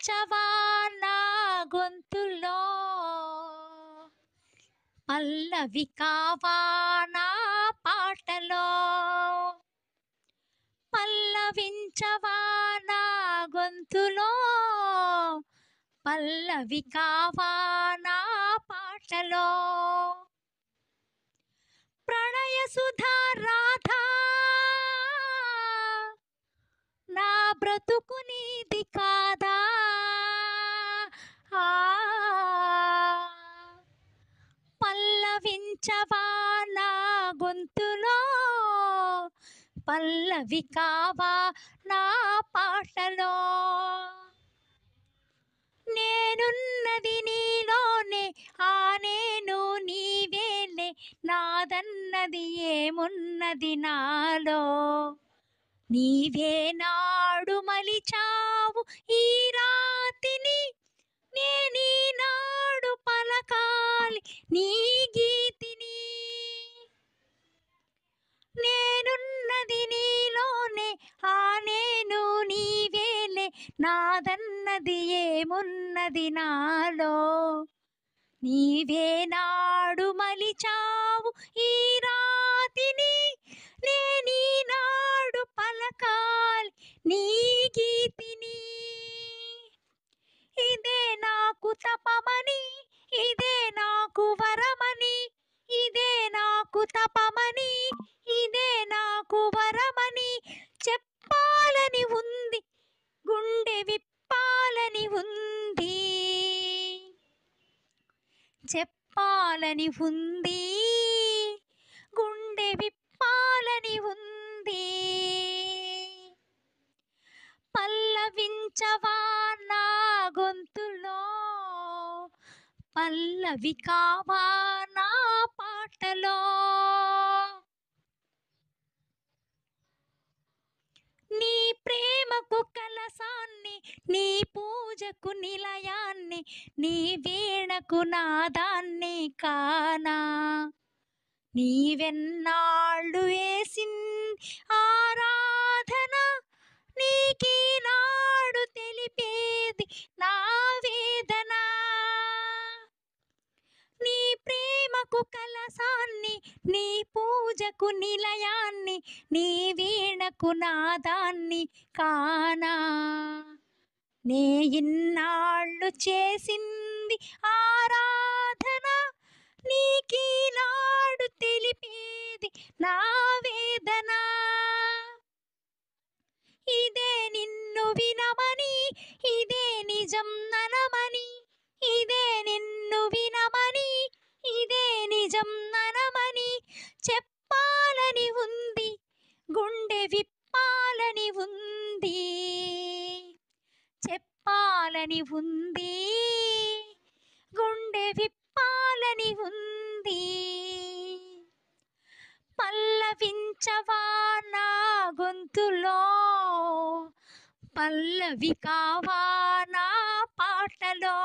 పల్లవించవా నా గొంతులో, పల్లవి కావా నా పాటలో. పల్లవించవా నా గొంతులో, పల్లవి కావా నా పాటలో. ప్రణయ సుధా రాధా నా బ్రతుకు నీది కాదా, పల్లవించవా నా గొంతులో, పల్లవి కావా నా పాటలో. నేనున్నది నీలోనే, ఆ నేను నీవేలే, నాదన్నది ఏమున్నది నాలో. నీవే నాడు మలిచావు ఈ రాతిని, నేనీనాడు పలకాలి నీ గీతిని. నేనున్నది నీలోనే, ఆ నేను నీవేలే, నాదన్నది ఏమున్నది నాలో. నీవే నాడు మలిచావు ఈ రాతిని, నేనీనాడు పలకాలి నీ గీతిని. ఇదే నాకు తపమని, ఇదే నాకు వరమని, ఇదే నాకు తపమని, ఇదే నాకు వరమని చెప్పాలని ఉంది, గుండె విప్పాలని ఉంది, చెప్పాలని ఉంది, గుండె విప్పాలని ఉంది. పల్లవించవా నా గొంతులో, పల్లవి కావా నా పాటలో. నీ ప్రేమకు కలసాన్ని, నీ పూజకు నిలయాన్ని, నీ వీణకు నాదాన్ని కానా. నీవెన్నాళ్ళు వేసింది ఆరాధన, నీకీనాడు తెలిపేది నా వేదన. నీ ప్రేమకు కలసాన్ని, నీ పూజకు నిలయాన్ని, నీ వీణకు నాదాన్ని కానా. నే ఇన్నాళ్ళు చేసింది ఆరాధన, నీకీనాడు తెలిపేది నా వేదన. ఇదే నిన్ను వినమని, ఇదే నిజం ననమని, ఇదే నిన్ను వినమని, ఇదే నిజం ననమని చెప్పాలని ఉంది, గుండె విప్పాలని ఉంది, చెప్పాలని ఉంది, గుండె విప్పాలని ఉంది. పల్లవించవా నా గొంతులో, పల్లవి కావా నా పాటలో.